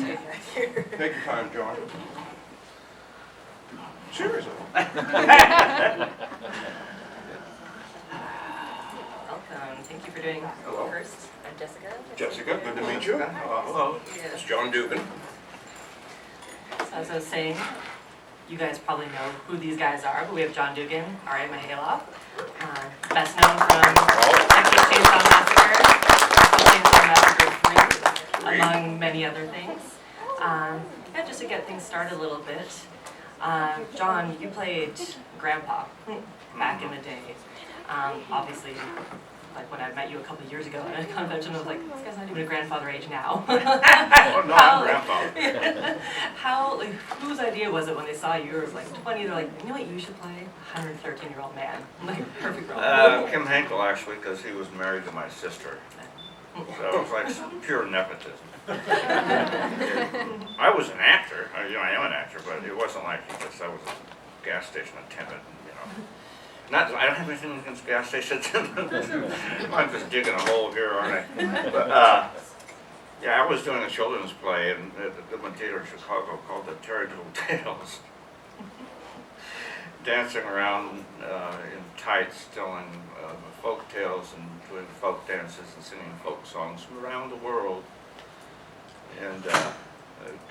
Take your time, John. Seriously. Welcome. Thank you for doing Hello. first. I'm Jessica. Jessica, good to meet you. Hello. It's John Dugan. So as I was saying, you guys probably know who these guys are, but we have John Dugan, R.A. Milhailoff, best known from Texas Chainsaw Massacre, Chainsaw Massacre 3, among many other things. Yeah, just to get things started a little bit. John, you played Grandpa back in the day. Obviously, like when I met you a couple of years ago at a convention, I was like, this guy's not even a grandfather age now. Oh, no, I'm grandfather. Like, whose idea was it when they saw you were like 20, they're like, you know what you should play? 113-year-old man. I'm like, perfect role. Kim Henkel, actually, because he was married to my sister. So it was like pure nepotism. I was an actor, I am an actor, but it wasn't like because I was a gas station attendant, Not, I don't have anything against gas station attendants. I'm just digging a hole here, aren't I? But, yeah, I was doing a children's play in the Dugan Theater in Chicago called The Terry Little Tales. Dancing around in tights, telling folk tales and doing folk dances and singing folk songs from around the world. And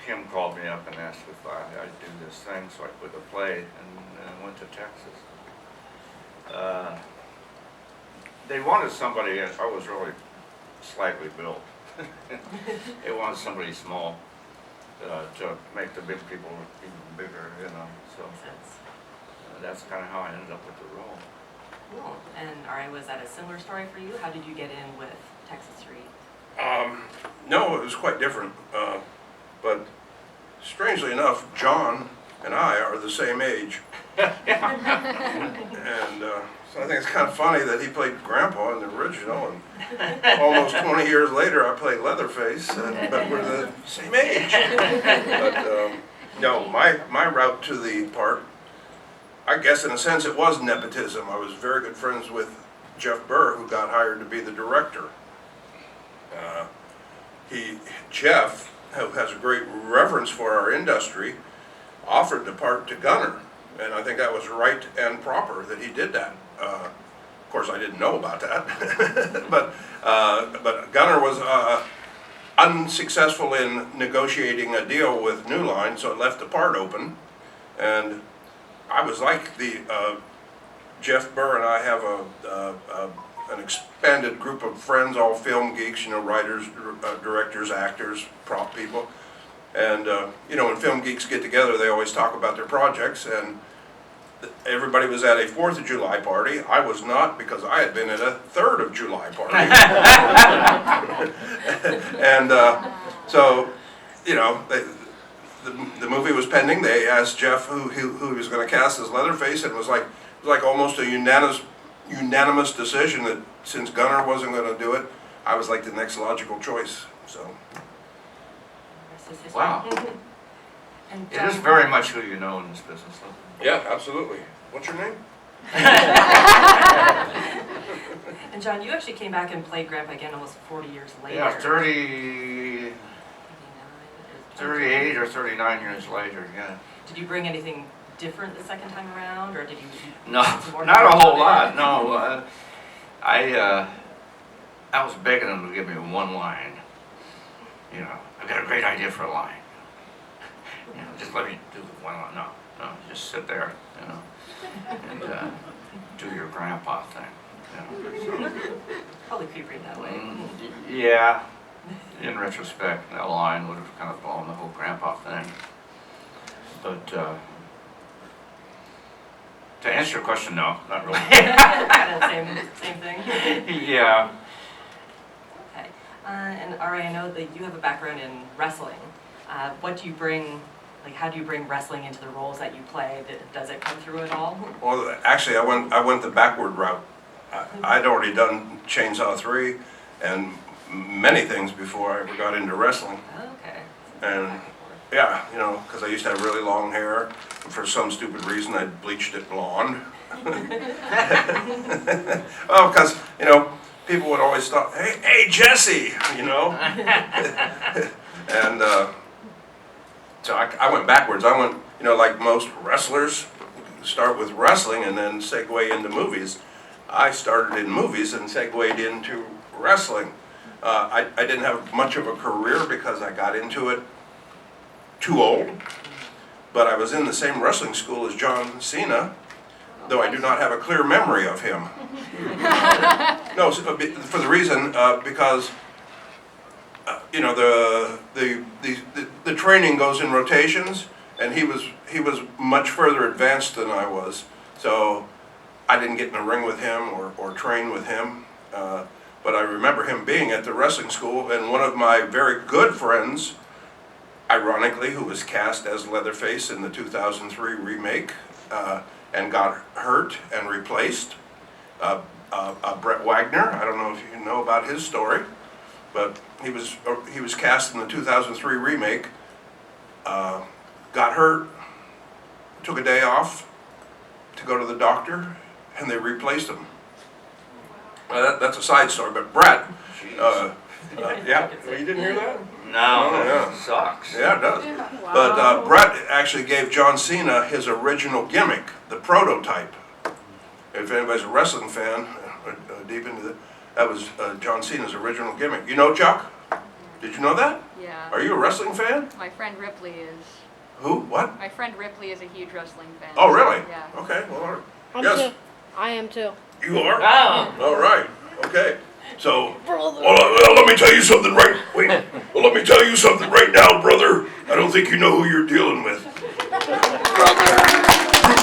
Kim called me up and asked if I'd do this thing, so I put a play and went to Texas. They wanted somebody, I was really slightly built. They wanted somebody small to make the big people even bigger, so that's kind of how I ended up with the role. Cool. And R.A., was that a similar story for you? How did you get in with Texas Reed? No, it was quite different. But strangely enough, John and I are the same age. And so I think it's kind of funny that he played Grandpa in the original, and almost 20 years later I played Leatherface, but we're the same age. But no, my route to the part, I guess in a sense it was nepotism. I was very good friends with Jeff Burr, who got hired to be the director. Jeff, who has a great reverence for our industry, offered the part to Gunnar, and I think that was right and proper that he did that. Of course, I didn't know about that, but Gunnar was unsuccessful in negotiating a deal with New Line, so it left the part open, and I was like Jeff Burr and I have an expanded group of friends, all film geeks, writers, directors, actors, prop people. And, when film geeks get together, they always talk about their projects, and everybody was at a 4th of July party. I was not, because I had been at a 3rd of July party. And so, the movie was pending. They asked Jeff who he was going to cast as Leatherface, and it was like almost a unanimous decision that since Gunnar wasn't going to do it, I was like the next logical choice. So. Wow. And It is very much who you know in this business, though. Yeah, absolutely. What's your name? And John, you actually came back and played Grandpa again almost 40 years later. Yeah, 38 or 39 years later, yeah. Did you bring anything different the second time around, or did you? No, not a whole lot, no. I was begging them to give me one line. I've got a great idea for a line. Just let me do one line. No, just sit there, and do your grandpa thing. So, Probably creepier that way. yeah, in retrospect, that line would have kind of blown the whole grandpa thing. But to answer your question, no, not really. Same thing. Yeah. Okay. And R.A., I know that you have a background in wrestling. What do you bring? How do you bring wrestling into the roles that you play? Does it come through at all? Well, actually, I went the backward route. I'd already done Chainsaw 3 and many things before I ever got into wrestling. Okay. And yeah, because I used to have really long hair. And for some stupid reason, I bleached it blonde. Well, because people would always stop. Hey, Jesse, And So I went backwards. I went, like most wrestlers, start with wrestling and then segue into movies. I started in movies and segued into wrestling. I didn't have much of a career because I got into it too old, but I was in the same wrestling school as John Cena, though I do not have a clear memory of him. No, for the reason, because the training goes in rotations, and he was much further advanced than I was, so I didn't get in a ring with him or train with him. But I remember him being at the wrestling school, and one of my very good friends, ironically, who was cast as Leatherface in the 2003 remake, and got hurt and replaced, Brett Wagner. I don't know if you know about his story, but he was cast in the 2003 remake, got hurt, took a day off to go to the doctor, and they replaced him. That's a side story, but Brett, yeah, you didn't hear that? No, Oh, yeah. it sucks. Yeah, it does. But Brett actually gave John Cena his original gimmick, the prototype. If anybody's a wrestling fan, deep into that was John Cena's original gimmick. You know Chuck? Did you know that? Yeah. Are you a wrestling fan? My friend Ripley is. Who? What? My friend Ripley is a huge wrestling fan. Oh, really? Yeah. Okay, well, all right. I'm Yes. too. I am too. You are? Oh. All right, okay. So, Brother. well, let me tell you something well, let me tell you something right now, brother. I don't think you know who you're dealing with. Bruce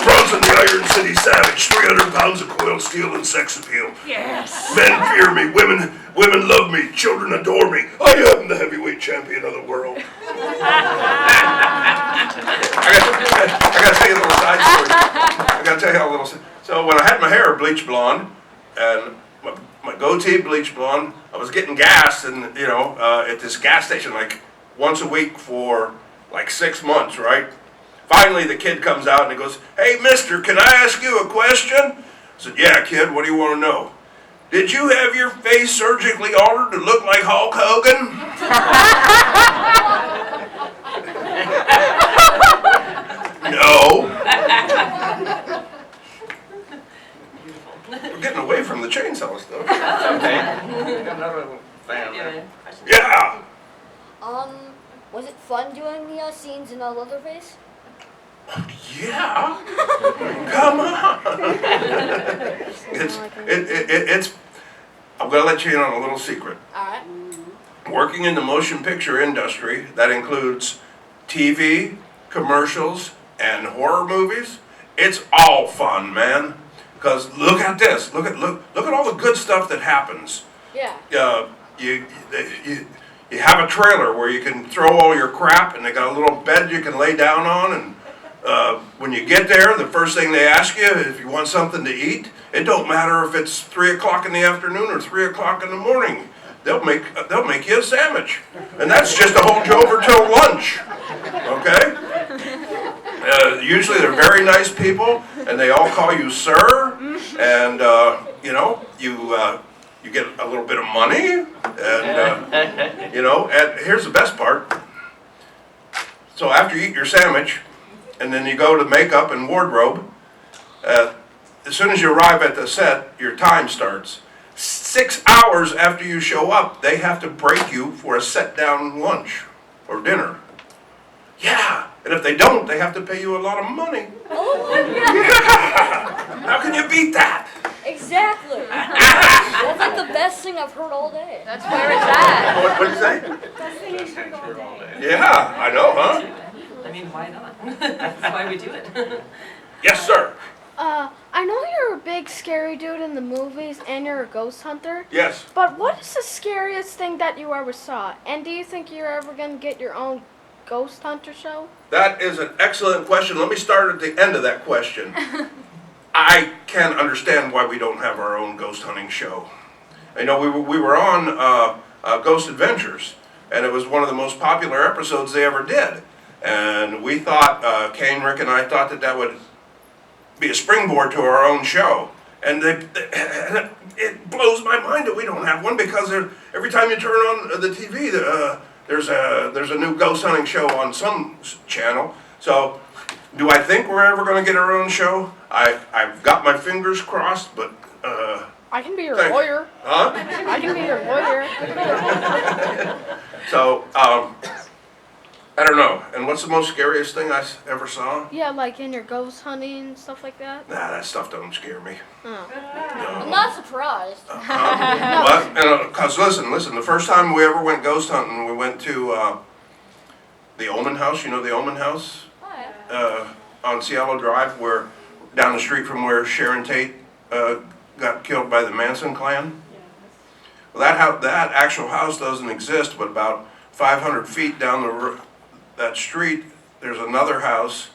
Bronson, the Iron City Savage, 300 pounds of coiled steel and sex appeal. Yes. Men fear me, women love me, children adore me. I am the heavyweight champion of the world. I gotta tell you a little side story. I gotta tell you a little. So when I had my hair bleached blonde and my goatee bleached blonde, I was getting gas, and at this gas station like once a week for like 6 months, right? Finally, the kid comes out and he goes, "Hey, mister, can I ask you a question?" I said, "Yeah, kid, what do you want to know?" "Did you have your face surgically altered to look like Hulk Hogan?" No. We're getting away from the chainsaw stuff. Okay. Got another fan You have there. any questions? Yeah. Was it fun doing the scenes in Leatherface? Yeah. Come on. It's. I'm gonna let you in on a little secret. Alright. Working in the motion picture industry, that includes TV, commercials, and horror movies. It's all fun, man. Because look at this. Look at all the good stuff that happens. Yeah. You have a trailer where you can throw all your crap, and they got a little bed you can lay down on, and when you get there, the first thing they ask you is if you want something to eat. It don't matter if it's 3 o'clock in the afternoon or 3 o'clock in the morning. They'll make you a sandwich, and that's just to hold you over till lunch. Okay? Usually they're very nice people, and they all call you sir, and you get a little bit of money, and and here's the best part. So after you eat your sandwich, and then you go to makeup and wardrobe, as soon as you arrive at the set, your time starts. 6 hours after you show up, they have to break you for a set-down lunch or dinner. Yeah, and if they don't, they have to pay you a lot of money. Oh my god! Yeah. How can you beat that? Exactly! That's like the best thing I've heard all day. That's where it's at. What did you say? Best thing I've heard all day. Yeah, I know, huh? I mean, why not? That's why we do it. Yes, sir. I know you're a big scary dude in the movies and you're a ghost hunter, Yes. but what is the scariest thing that you ever saw? And do you think you're ever going to get your own ghost hunter show? That is an excellent question. Let me start at the end of that question. I can't understand why we don't have our own ghost hunting show. We were on Ghost Adventures, and it was one of the most popular episodes they ever did. And we thought, Kane, Rick, and I thought that would be a springboard to our own show. And it blows my mind that we don't have one, because every time you turn on the TV, there's a new ghost hunting show on some channel. So, do I think we're ever going to get our own show? I've got my fingers crossed, but I can be your Thank- lawyer. huh? I can be your lawyer. So, I don't know. And what's the most scariest thing I ever saw? Yeah, like in your ghost hunting and stuff like that. Nah, that stuff don't scare me. Oh. I'm No. not surprised. What? Because listen, the first time we ever went ghost hunting, we went to the Omen House. You know the Omen House? Oh, yeah. On Cielo Drive, where down the street from where Sharon Tate got killed by the Manson clan. Well, that actual house doesn't exist, but about 500 feet down that street, there's another house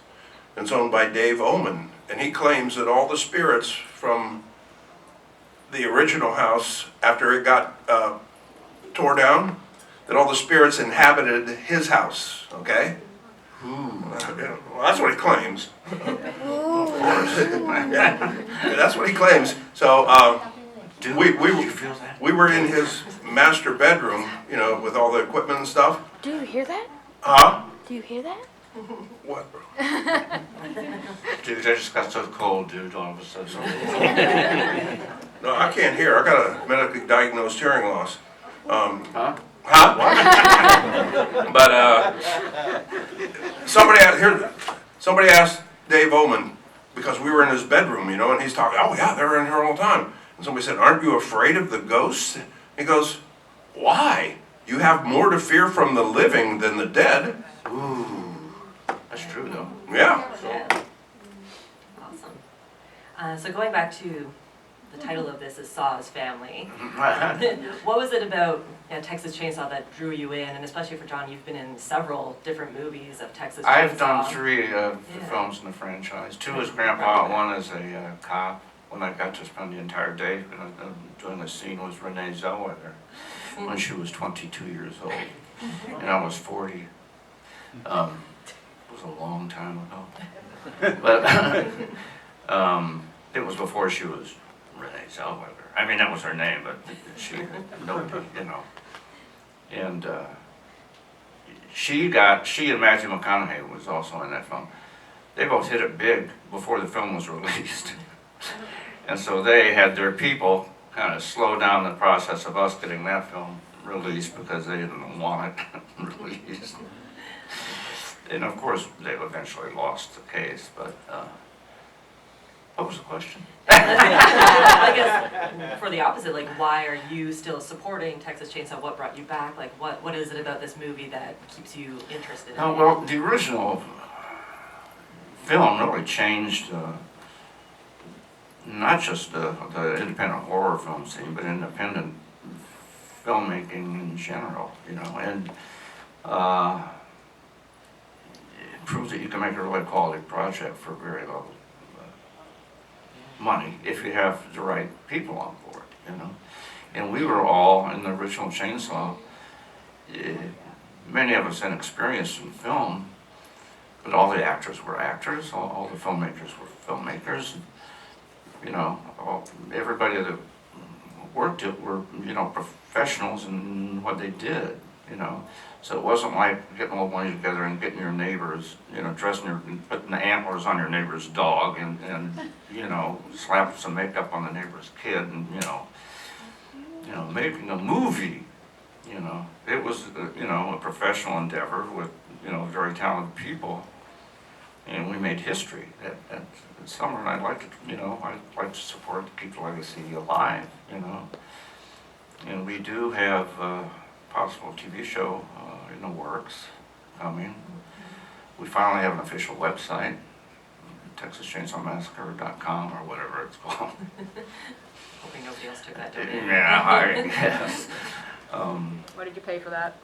that's owned by Dave Omen, and he claims that all the spirits from the original house, after it got tore down, that all the spirits inhabited his house. Okay. Well, that's what he claims. Yeah, that's what he claims. So Dude, we did you feel that? we were in his master bedroom, you know, with all the equipment and stuff. Do you hear that? Huh? Do you hear that? What? Dude, I just got so cold, dude, all of a sudden. No, I can't hear. I got a medically diagnosed hearing loss. Huh? Huh? But somebody asked Dave Omen, because we were in his bedroom, you know, and he's talking. Oh yeah, they're in here all the time. And somebody said, "Aren't you afraid of the ghosts?" He goes, "Why? You have more to fear from the living than the dead." Ooh, that's true though. Yeah. Yeah. Awesome. So going back to the title of this is Saw's Family. What was it about Texas Chainsaw that drew you in, and especially for John, you've been in several different movies of Texas Chainsaw. I've done 3 films in the franchise. 2 as Grandpa, 1 as a cop. When I got to spend the entire day doing the scene was Renee Zellweger when she was 22 years old, and I was 40. It was a long time ago, but it was before she was Renee Zellweger. I mean, that was her name, but nobody, you know. And she and Matthew McConaughey was also in that film. They both hit it big before the film was released. And so they had their people kind of slow down the process of us getting that film released because they didn't want it released. And of course, they eventually lost the case, but what was the question? I guess for the opposite, like, why are you still supporting Texas Chainsaw? What brought you back? Like, what is it about this movie that keeps you interested in it? Well, the original film really changed not just the independent horror film scene, but independent filmmaking in general, you know, and it proves that you can make a really quality project for very little money if you have the right people on board, you know. And we were all in the original Chainsaw, many of us inexperienced in film, but all the actors were actors, all the filmmakers were filmmakers, you know, everybody that worked it were, you know, professionals in what they did, you know. So it wasn't like getting all money together and getting your neighbors, you know, putting the antlers on your neighbor's dog and you know, slapping some makeup on the neighbor's kid and, you know, making a movie, you know. It was, you know, a professional endeavor with, you know, very talented people. And we made history at Summer, and I'd like to, you know, I'd like to support, keep the legacy alive, you know. And we do have a possible TV show in the works coming. We finally have an official website, TexasChainsawMassacre.com or whatever it's called. Hoping nobody else took that domain. Yeah, I guess. What did you pay for that?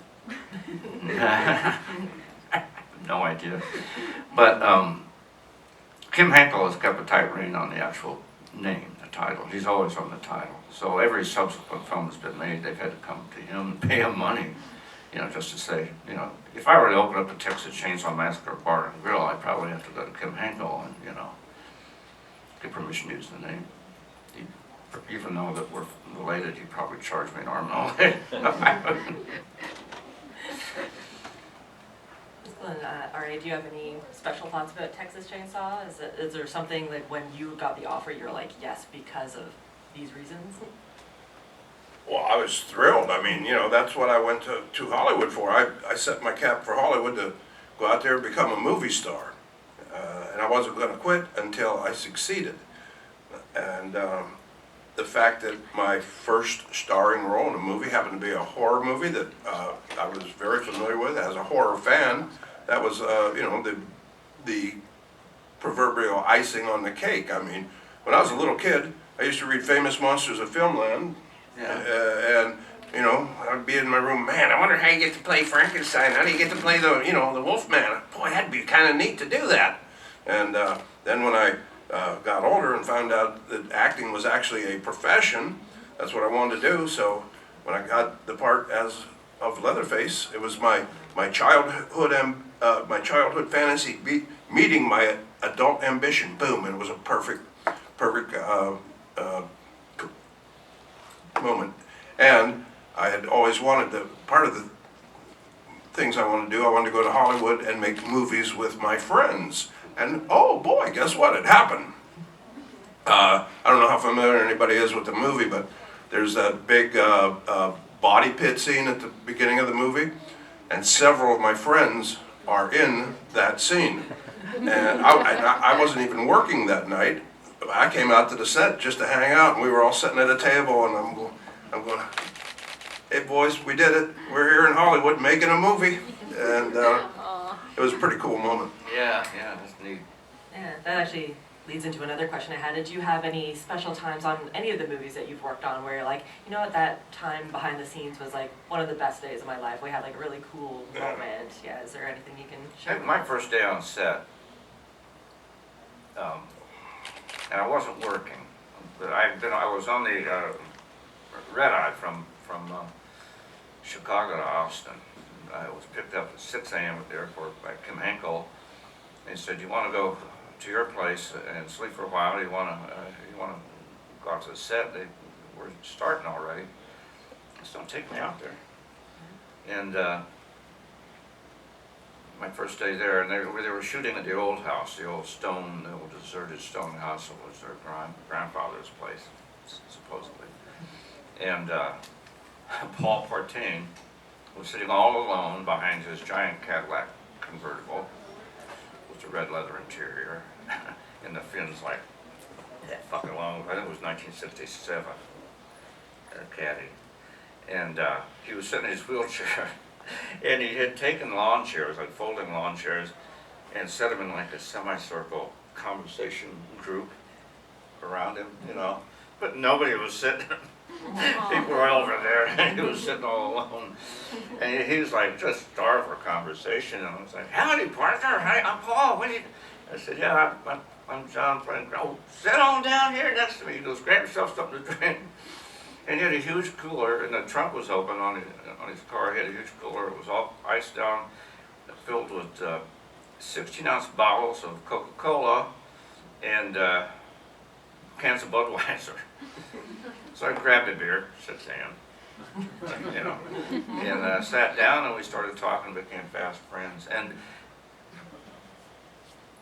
No idea. But Kim Henkel has kept a tight rein on the actual name, the title. He's always on the title. So every subsequent film that's been made, they've had to come to him and pay him money, you know, just to say, you know, if I were to open up the Texas Chainsaw Massacre Bar and Grill, I'd probably have to go to Kim Henkel and, you know, get permission to use the name. Even though that we're related, he'd probably charge me an arm and a leg. And Ari, do you have any special thoughts about Texas Chainsaw? Is there something like when you got the offer, you're like, yes, because of these reasons? Well, I was thrilled. I mean, that's what I went to Hollywood for. I set my cap for Hollywood to go out there and become a movie star. And I wasn't going to quit until I succeeded. And the fact that my first starring role in a movie happened to be a horror movie that I was very familiar with as a horror fan, that was, the proverbial icing on the cake. I mean, when I was a little kid, I used to read Famous Monsters of Filmland. Yeah. I'd be in my room, man, I wonder how you get to play Frankenstein, how do you get to play the Wolfman? Boy, that'd be kind of neat to do that. And then when I got older and found out that acting was actually a profession, that's what I wanted to do. So when I got the part of Leatherface, it was my childhood fantasy meeting my adult ambition. Boom, and it was a perfect moment. And I had always wanted part of the things I wanted to do, I wanted to go to Hollywood and make movies with my friends. And oh boy, guess what? It happened. I don't know how familiar anybody is with the movie, but there's that big body pit scene at the beginning of the movie, and several of my friends are in that scene. And I wasn't even working that night. I came out to the set just to hang out, and we were all sitting at a table, and I'm going, hey boys, we did it. We're here in Hollywood making a movie. And it was a pretty cool moment. Yeah, that's neat. Yeah, that actually leads into another question I had. Did you have any special times on any of the movies that you've worked on where you're like, you know what, that time behind the scenes was like one of the best days of my life. We had like a really cool moment. Yeah, is there anything you can share? My first day on set, and I wasn't working, but I was on the red eye from Chicago to Austin. I was picked up at 6 a.m. at the airport by Kim Henkel. They said, "You want to go to your place and sleep for a while? You want to go out to the set? We're starting already. Just don't take me out there." And my first day there, and they were shooting at the old house, the old deserted stone house. It was their grandfather's place, supposedly. And Paul Partain was sitting all alone behind his giant Cadillac convertible with the red leather interior, and the fins like that fucking long. I think it was 1967, Caddy. And he was sitting in his wheelchair, and he had taken lawn chairs, like folding lawn chairs, and set them in like a semicircle conversation group around him, But nobody was sitting. People were over there, and he was sitting all alone. And he was like just starved for conversation. And I was like, "Howdy, partner. Hi, I'm Paul. What do you?" I said, "Yeah, I'm John Frank. Oh, sit on down here next to me." He goes, "Grab yourself something to drink." And he had a huge cooler, and the trunk was open on his car. He had a huge cooler. It was all iced down, filled with 16-ounce bottles of Coca-Cola and cans of Budweiser. So I grabbed a beer, 6 a.m., and sat down, and we started talking, became fast friends. And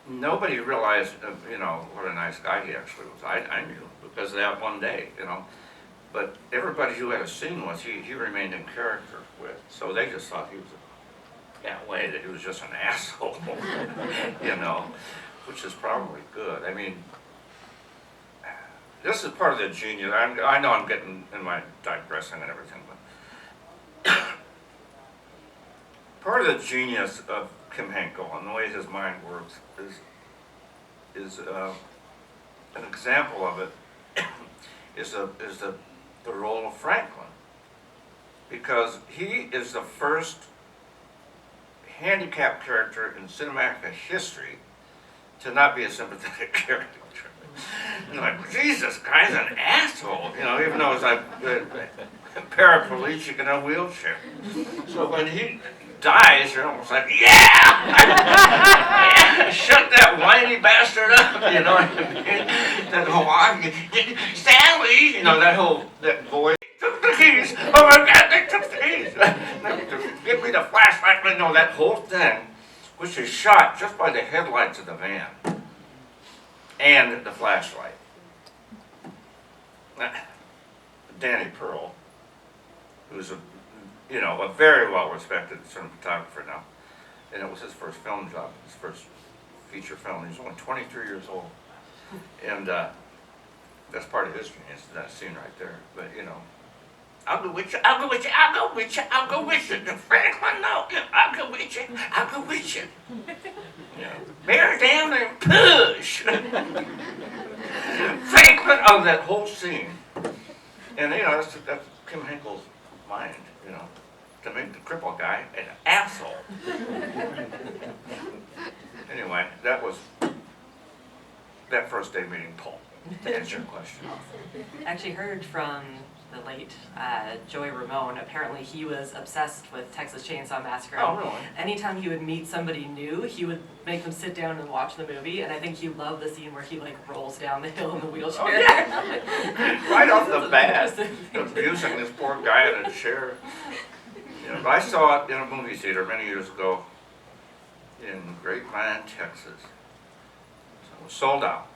nobody realized, what a nice guy he actually was. I knew because of that one day, But everybody who had a scene with, he remained in character with. So they just thought he was that way, that he was just an asshole, which is probably good. I mean, this is part of the genius. I know I'm getting in my digressing and everything, but part of the genius of Kim Henkel and the way his mind works is an example of it is the role of Franklin, because he is the first handicapped character in cinematic history to not be a sympathetic character. You're like, Jesus, guy's an asshole, even though he's like paraplegic in a wheelchair. So when he dies, you're almost like, yeah! Shut that whiny bastard up, that whole, Stanley, that voice. Took the keys, oh my God, they took the keys. Give me the flashlight, that whole thing which is shot just by the headlights of the van and the flashlight. Danny Pearl, who's a very well-respected cinematographer now, and it was his first film job, his first feature film. He's only 23 years old, and that's part of history. It's that scene right there. But I'll go with you. I'll go with you. I'll go with you. I'll go with you. Franklin, no, I'll go with you. I'll go with you. Bear down and push. Franklin, oh, that whole scene. And that's Kim Henkel's mind, to make the crippled guy an asshole. Anyway, that was that first day meeting, Paul, to answer your question. I actually heard from the late Joey Ramone. Apparently he was obsessed with Texas Chainsaw Massacre. Oh, really? Anytime he would meet somebody new, he would make them sit down and watch the movie, and I think he loved the scene where he rolls down the hill in the wheelchair. Oh, yeah. Right off the bat, abusing this poor guy in a chair. But I saw it in a movie theater many years ago in Grapevine, Texas. So it was sold out.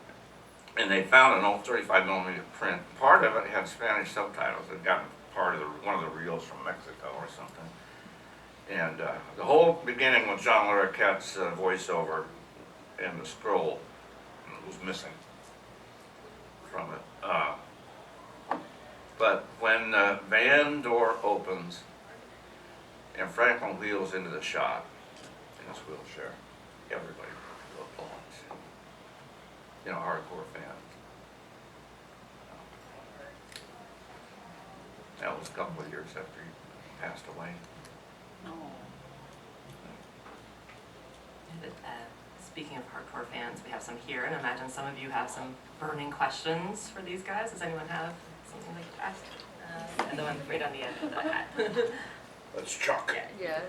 And they found an old 35mm print. Part of it had Spanish subtitles. They'd gotten one of the reels from Mexico or something. And the whole beginning with John Larroquette's voiceover and the scroll was missing from it. But when the van door opens and Franklin wheels into the shot in his wheelchair, everybody applauds. Hardcore fans. That was a couple of years after he passed away. Speaking of hardcore fans, we have some here, and I imagine some of you have some burning questions for these guys. Does anyone have something they could ask? And the one right on the end of the hat. That's Chuck. Yeah.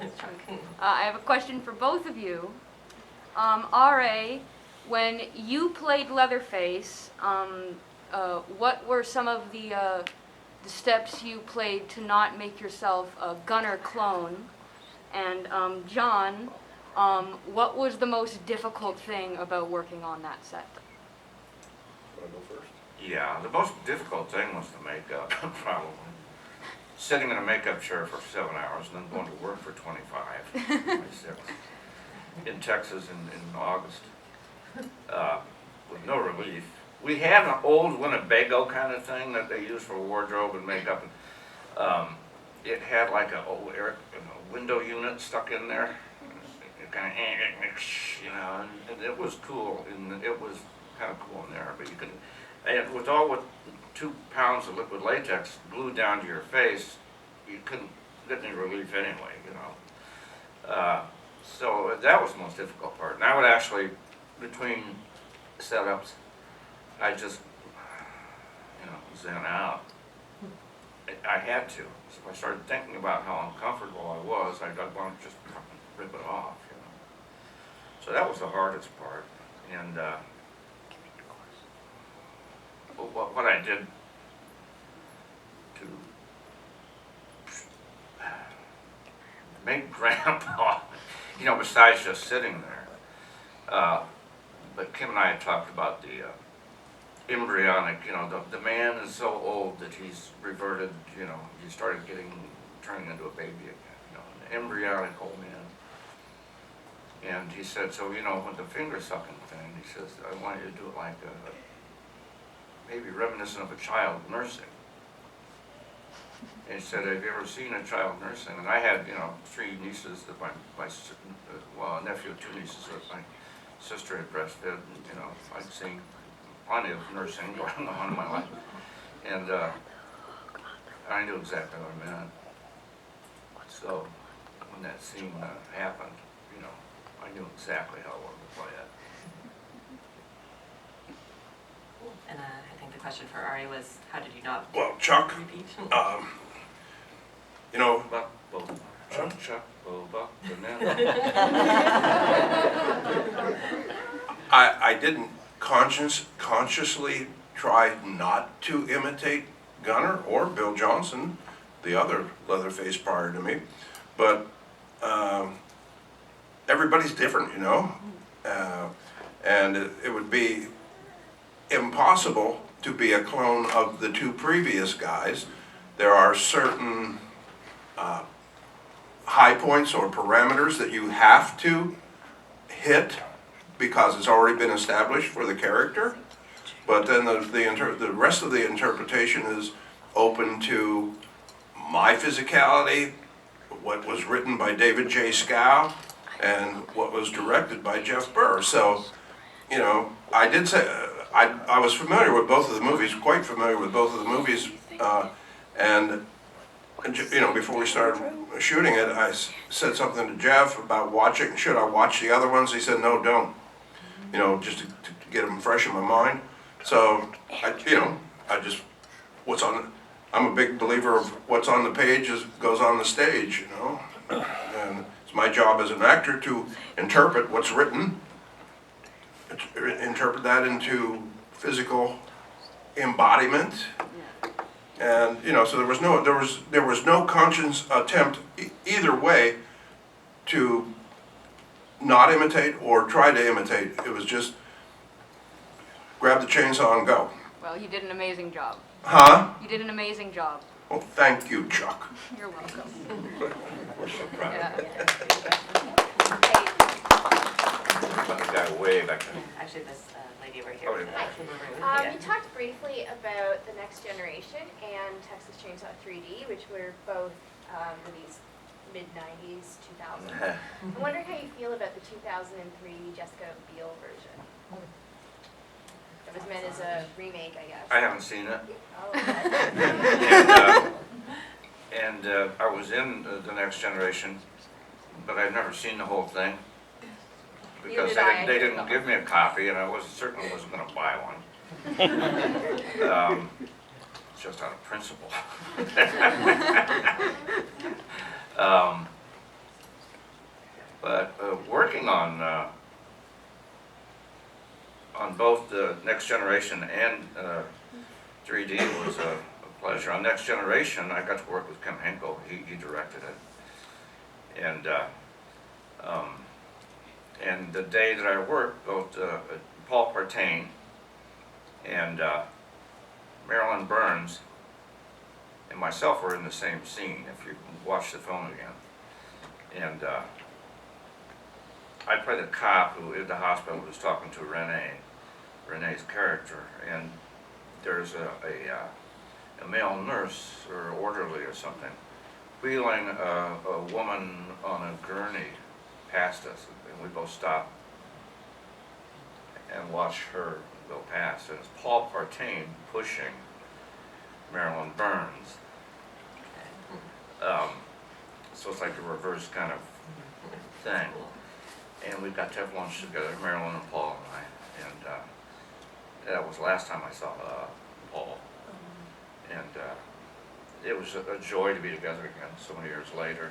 I have a question for both of you. R.A., when you played Leatherface, what were some of the steps you played to not make yourself a Gunner clone? And John, what was the most difficult thing about working on that set? Want to go first? Yeah, the most difficult thing was the makeup, probably. Sitting in a makeup chair for 7 hours and then going to work for 25, 26, in Texas in August. With no relief. We had an old Winnebago kind of thing that they used for wardrobe and makeup. It had like a window unit stuck in there. It kind of, and it was cool, and it was kind of cool in there. But you couldn't, and with 2 pounds of liquid latex glued down to your face, you couldn't get any relief anyway, So that was the most difficult part. And I would actually, between setups, I just, zen out. I had to. So if I started thinking about how uncomfortable I was, I'd want to just rip it off, So that was the hardest part. And what I did to make Grandpa, besides just sitting there, but Kim and I had talked about the embryonic, the man is so old that he's reverted, he started turning into a baby again, an embryonic old man. And he said, so, with the finger sucking thing, he says, I want you to do it like maybe reminiscent of a child nursing. And he said, have you ever seen a child nursing? And I had, 3 nieces that a nephew and 2 nieces that my sister had breastfed, and, I'd seen plenty of nursing going on in my life. And I knew exactly what I meant. So when that scene happened, I knew exactly how I wanted to play it. And I think the question for Ari was, how did you not Well, Chuck, repeat? Chuck, banana. I didn't consciously try not to imitate Gunner or Bill Johnson, the other Leatherface prior to me, but everybody's different, you know? And it would be impossible to be a clone of the two previous guys. There are certain high points or parameters that you have to hit because it's already been established for the character. But then the rest of the interpretation is open to my physicality, what was written by David J. Scow, and what was directed by Jeff Burr. So, you know, I did say, I was familiar with both of the movies, quite familiar with both of the movies, and you know, before we started shooting it, I said something to Jeff about watching, should I watch the other ones? He said, no, don't. You know, just to get them fresh in my mind. So, you know, I'm a big believer of what's on the page goes on the stage, you know. And it's my job as an actor to interpret what's written, interpret that into physical embodiment. And, you know, so there was no conscious attempt either way to not imitate or try to imitate. It was just grab the chainsaw and go. Well, you did an amazing job. Huh? You did an amazing job. Well, thank you, Chuck. You're welcome. We're so proud. Yeah. But the guy way back there. Actually, this lady over here. Oh, yeah. You talked briefly about the Next Generation and Texas Chainsaw 3D, which were both released mid-90s, 2000s. I'm wondering how you feel about the 2003 Jessica Biel version. It was meant as a remake, I guess. I haven't seen it. Oh, okay. And I was in The Next Generation, but I've never seen the whole thing. Because Neither did I. they didn't give me a copy, and I certainly wasn't going to buy one. Just out of principle. But working on both the Next Generation and 3D was a pleasure. On Next Generation, I got to work with Kim Henkel. He directed it, and the day that I worked, both Paul Partain and Marilyn Burns and myself were in the same scene, if you watch the film again. And I played a cop who in the hospital was talking to Renee's character, and there's a male nurse or orderly or something wheeling a woman on a gurney past us, and we both stop and watch her go past, and it's Paul Partain pushing Marilyn Burns. So it's like a reverse kind of thing. And we got to have lunch together, Marilyn and Paul and I, and that was the last time I saw Paul. And it was a joy to be together again so many years later.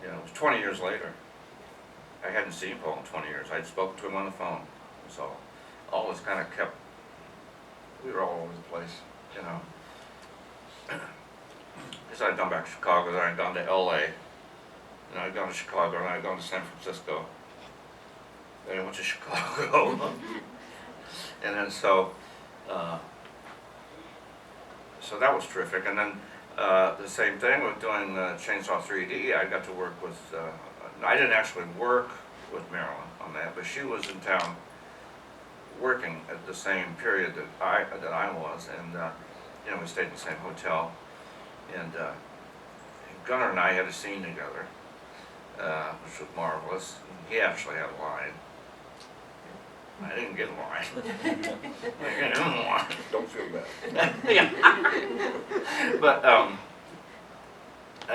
You know, it was 20 years later. I hadn't seen Paul in 20 years. I'd spoken to him on the phone. So all this kind of kept, we were all over the place, you know. Because I'd gone back to Chicago, then I'd gone to LA, and I'd gone to Chicago, and I'd gone to San Francisco. Then I went to Chicago. And then so that was terrific. And then the same thing with doing Chainsaw 3D. I got to work with, I didn't actually work with Marilyn on that, but she was in town working at the same period that I was, and you know, we stayed in the same hotel. And Gunnar and I had a scene together, which was marvelous. He actually had a line. I didn't get a line. I didn't get a line. Don't feel bad. Yeah.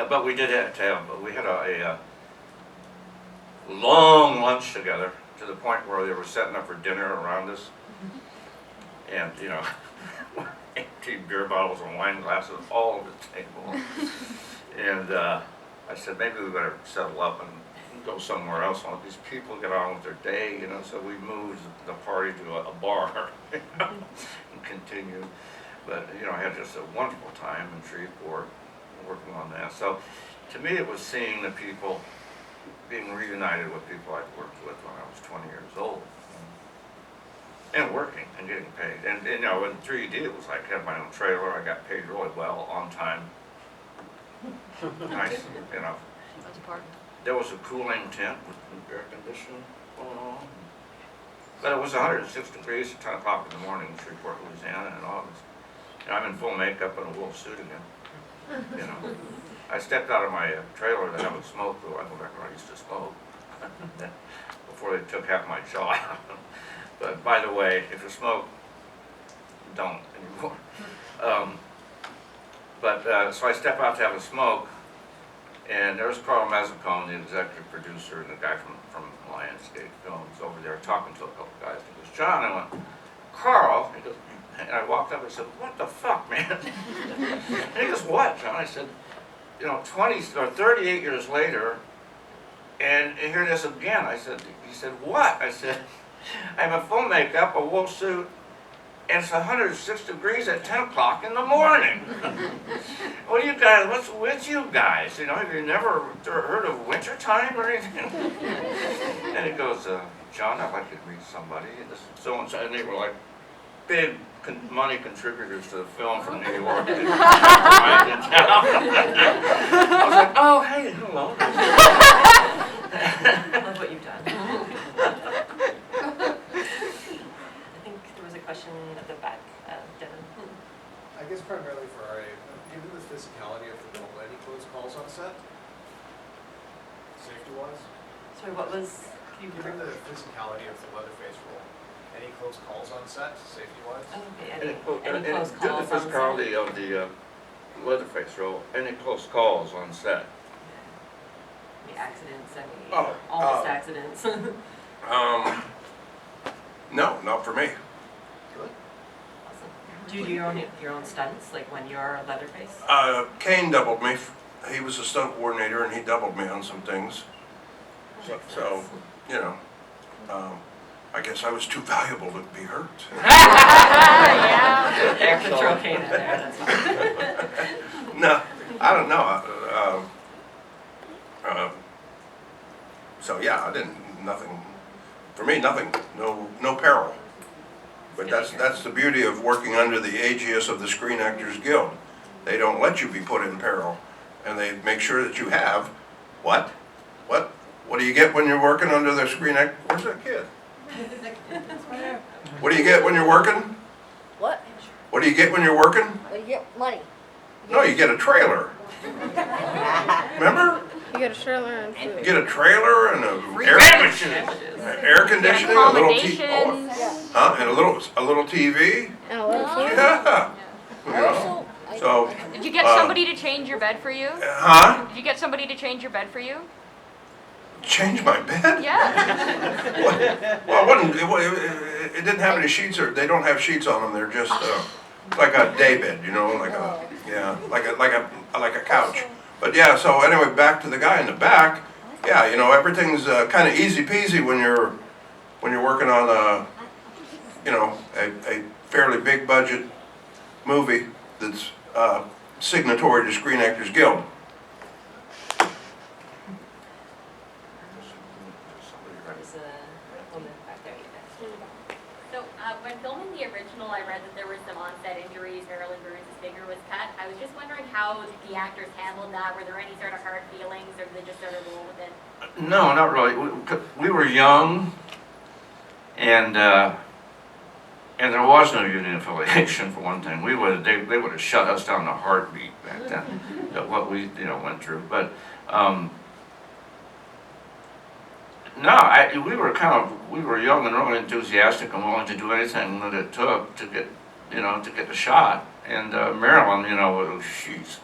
But we did have to have, we had a long lunch together to the point where they were setting up for dinner around us. And, you know, empty beer bottles and wine glasses all over the table. And I said, maybe we better settle up and go somewhere else and let these people get on with their day, you know. So we moved the party to a bar, you know, and continued. But, you know, I had just a wonderful time in Shreveport working on that. So to me, it was seeing the people being reunited with people I'd worked with when I was 20 years old. And working and getting paid. And you know, in 3D it was like I had my own trailer, I got paid really well, on time. Nice, you know. That's part. There was a cooling tent with air conditioning going on. But it was 106 degrees at 10 o'clock in the morning in Shreveport, Louisiana in August. And I'm in full makeup and a wool suit again, you know. I stepped out of my trailer to have a smoke, though I go back where I used to smoke, before they took half my jaw out. But by the way, if you smoke, don't anymore. So I step out to have a smoke, and there's Carl Mazzacone, the executive producer, and the guy from Lionsgate Films over there talking to a couple guys. He goes, John, I went, Carl, he goes, and I walked up and said, what the fuck, man? And he goes, what, John? I said, you know, 20 or 38 years later, and here it is again. He said, what? I said, I'm in full makeup, a wool suit, and it's 106 degrees at 10 o'clock in the morning. What do you guys, what's with you guys? You know, have you never heard of winter time or anything? And he goes, John, I'd like you to meet somebody. So and so, and they were like big money contributors to the film from New York. I was like, oh, hey, hello. I love what you've done. I think there was a question at the back, Devin. I guess primarily for RA, given the physicality of the film, any close calls on set? Safety-wise? Sorry, what was, can you Given the physicality of the Leatherface role, any close calls on set, safety-wise? Oh, okay, any close calls the on set? physicality of the Leatherface role, any close calls on set? Any accidents, any Oh, almost accidents? No, not for me. Good. Awesome. Do you do your own stunts, like when you're Leatherface? Kane doubled me. He was a stunt coordinator and he doubled me on some things. So, you know, I guess I was too valuable to be hurt. Air control Kane in there, that's fine. No, I don't know. So yeah, I didn't, nothing, for me, nothing, no peril. But that's the beauty of working under the aegis of the Screen Actors Guild. They don't let you be put in peril, and they make sure that you have, what? What do you get when you're working under the Screen Act? Where's that kid? What do you get when you're working? What? What do you get when you're working? Well, you get money. No, you get a trailer. Remember? You get a trailer and You food. get a trailer and air conditioning, a little Accommodations. and a little TV. And a little food. Yeah. You know, Also, so, Did you get somebody to change your bed for you? huh? Did you get somebody to change your bed for you? Change my bed? Yeah. Well, it didn't have any sheets, or they don't have sheets on them. They're just like a day bed, you know, like a couch. But yeah, so anyway, back to the guy in the back. Yeah, you know, everything's kind of easy peasy when you're working on a fairly big budget movie that's signatory to Screen Actors Guild. There's a woman back there. So when filming the original, I read that there were some on-set injuries. Marilyn Burns' finger was cut. I was just wondering how the actors handled that. Were there any sort of hard feelings, or did they just sort of roll with it? No, not really. We were young, and there was no union affiliation for one thing. They would have shut us down in a heartbeat back then. What we went through, but no, we were young and really enthusiastic and willing to do anything that it took to get the shot. And Marilyn, she's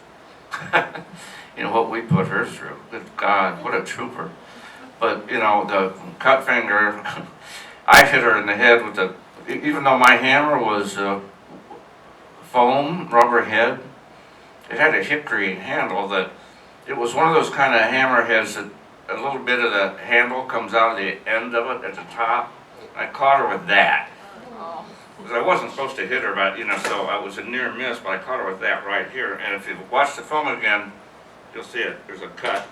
what we put her through. Good God, what a trooper. But the cut finger, I hit her in the head with even though my hammer was foam, rubber head, it had a hickory handle that, it was one of those kind of hammer heads that a little bit of the handle comes out of the end of it at the top. I caught her with that. Because I wasn't supposed to hit her, but so I was a near miss, but I caught her with that right here. And if you watch the film again, you'll see it. There's a cut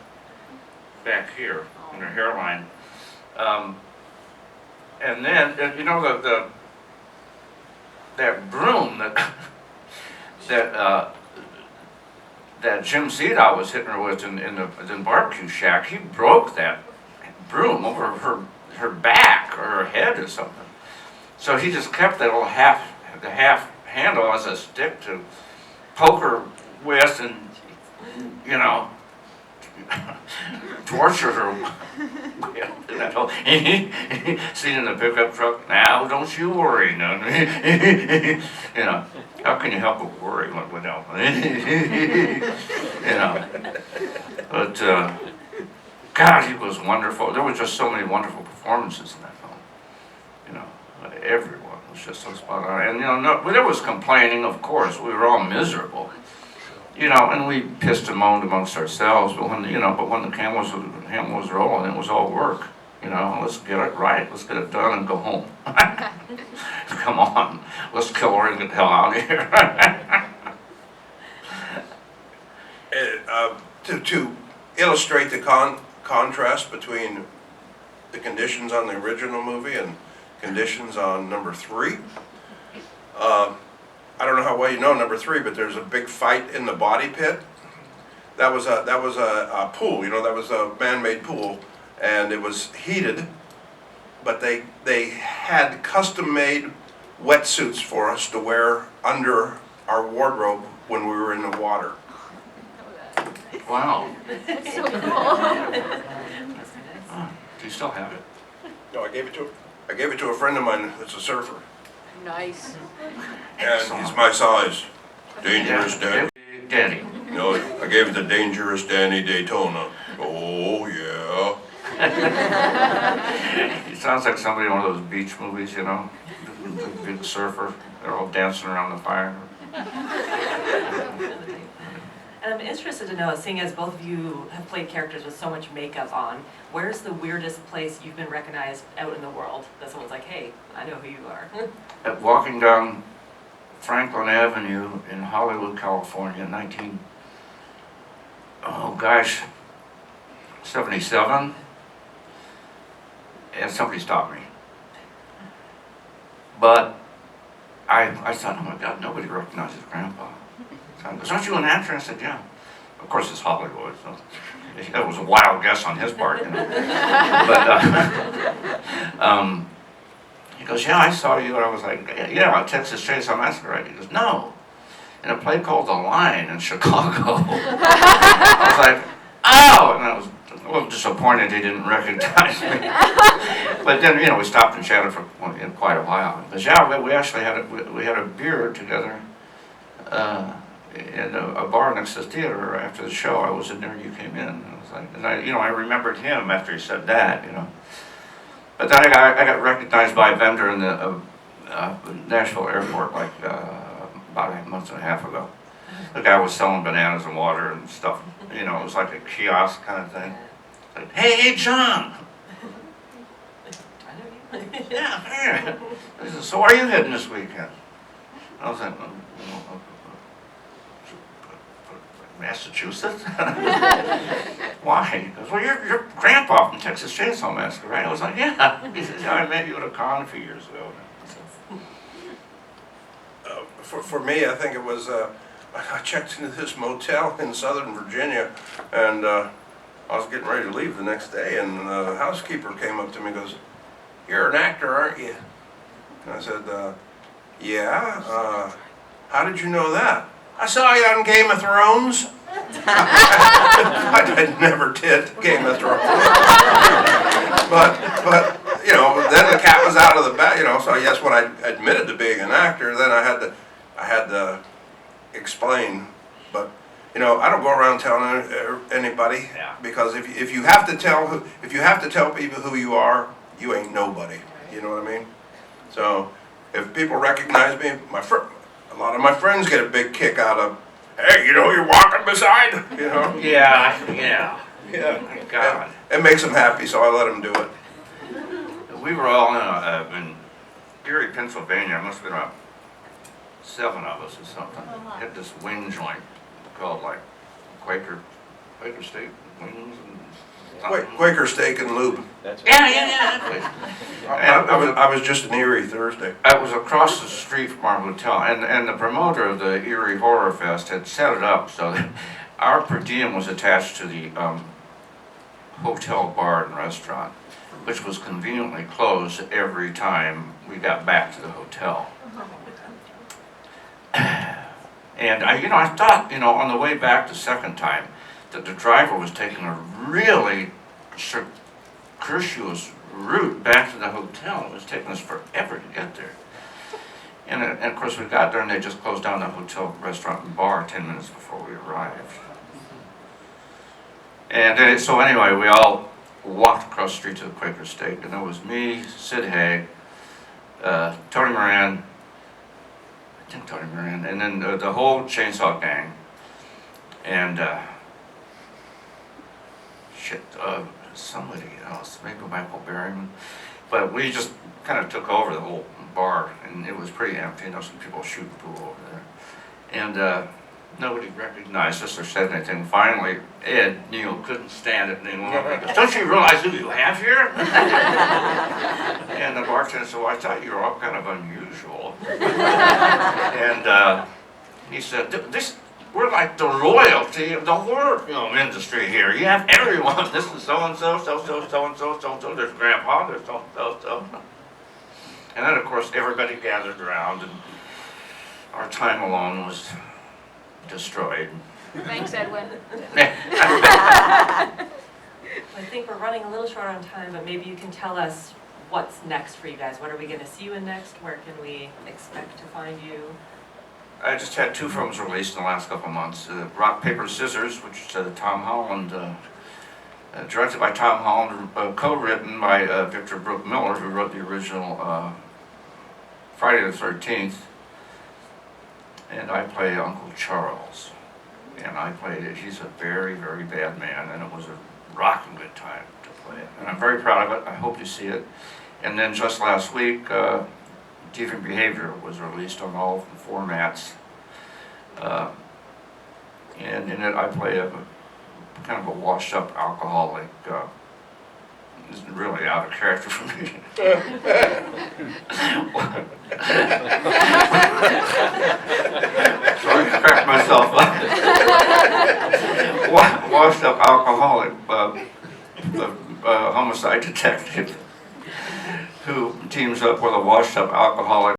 back here. and her hairline. And then, you know, that broom that Jim Zito was hitting her with in the barbecue shack, he broke that broom over her back or her head or something. So he just kept that little half handle as a stick to poke her with and, you know, torture her. That whole seen in the pickup truck. Now, don't you worry, none. You know, how can you help but worry when help? You know, but God, he was wonderful. There were just so many wonderful performances in that film. You know, everyone was just so spot on. And you know, there was complaining, of course. We were all miserable. You know, and we pissed and moaned amongst ourselves, but when the camera was rolling, it was all work. You know, let's get it right, let's get it done and go home. Come on, let's kill her and get the hell out of here. To illustrate the contrast between the conditions on the original movie and conditions on number 3. I don't know how well you know number 3, but there's a big fight in the body pit. That was a pool, you know, that was a man-made pool, and it was heated, but they had custom-made wetsuits for us to wear under our wardrobe when we were in the water. Wow. That's so cool. Oh, do you still have it? No, I gave it to a friend of mine that's a surfer, Nice. and he's my size. Dangerous Danny. Danny. No, I gave it to Dangerous Danny Daytona. Oh yeah. He sounds like somebody in one of those beach movies, you know, big surfer. They're all dancing around the fire. And I'm interested to know, seeing as both of you have played characters with so much makeup on, where's the weirdest place you've been recognized out in the world that someone's like, hey, I know who you are? At walking down Franklin Avenue in Hollywood, California, 77, and somebody stopped me. But I thought, oh my God, nobody recognizes Grandpa. So he goes, aren't you an actor? I said, yeah. Of course, it's Hollywood, so it was a wild guess on his part, you know. But he goes, yeah, I saw you, and I was like, yeah, Texas Chainsaw Massacre, right? He goes, no, in a play called The Line in Chicago. I was like, oh, and I was a little disappointed he didn't recognize me. But then, you know, we stopped and chatted for quite a while. But yeah, we actually had a beer together in a bar next to the theater after the show. I was in there, you came in, and I was like, and I remembered him after he said that, you know. But then I got recognized by a vendor in the Nashville airport like about a month and a half ago. The guy was selling bananas and water and stuff. You know, it was like a kiosk kind of thing. Like, hey, John. Yeah, hey. He said, so where are you heading this weekend? I was like, Massachusetts? Why? He goes, well, you're Grandpa from Texas Chainsaw Massacre, right? I was like, yeah. He said, yeah, I met you at a con a few years ago. For me, I think it was, I checked into this motel in Southern Virginia, and I was getting ready to leave the next day, and the housekeeper came up to me and goes, you're an actor, aren't you? And I said, yeah, how did you know that? I saw you on Game of Thrones. I never did Game of Thrones. but you know, then the cat was out of the bag, you know, so yes, when I admitted to being an actor, then I had to explain. But you know, I don't go around telling anybody, because if you have to tell people who you are, you ain't nobody. You know what I mean? So if people recognize me, a lot of my friends get a big kick out of, hey, you know, you're walking beside, you know? Yeah. My God. It makes them happy, so I let them do it. We were all in Erie, Pennsylvania. There must have been about 7 of us or something. We had this wing joint called like Quaker State Wings and Quaker Steak and Lube. Yeah. I was just in Erie Thursday. I was across the street from our hotel, and the promoter of the Erie Horror Fest had set it up so that our per diem was attached to the hotel bar and restaurant, which was conveniently closed every time we got back to the hotel. And I thought, on the way back the second time, that the driver was taking a really circuitous route back to the hotel. It was taking us forever to get there. And of course we got there and they just closed down the hotel, restaurant, and bar 10 minutes before we arrived. And so anyway, we all walked across the street to the Quaker Steak, and it was me, Sid Haig, Tony Moran, and then the whole Chainsaw Gang, and somebody else, maybe Michael Berryman, but we just kind of took over the whole bar, and it was pretty empty. Some people shooting pool over there, and nobody recognized us or said anything. Finally, Ed Neal couldn't stand it anymore. He goes, "Don't you realize who you have here?" And the bartender said, "Well, I thought you were all kind of unusual." And he said, "We're like the royalty of the horror film industry here. You have everyone. This is so-and-so, so-and-so, so-and-so, so-and-so. There's Grandpa, there's so-and-so." And then, of course, everybody gathered around, and our time alone was destroyed. Thanks, Edwin. I think we're running a little short on time, but maybe you can tell us what's next for you guys. What are we going to see you in next? Where can we expect to find you? I just had 2 films released in the last couple of months. Rock, Paper, Scissors, which is Tom Holland, directed by Tom Holland, co-written by Victor Brooke Miller, who wrote the original Friday the 13th. And I play Uncle Charles. And he's a very, very bad man, and it was a rocking good time to play it. And I'm very proud of it. I hope you see it. And then just last week, Deviant Behavior was released on all formats. And in it I play a kind of a washed up alcoholic. It's really out of character for me. So I cracked myself up. Washed up alcoholic homicide detective who teams up with a washed up alcoholic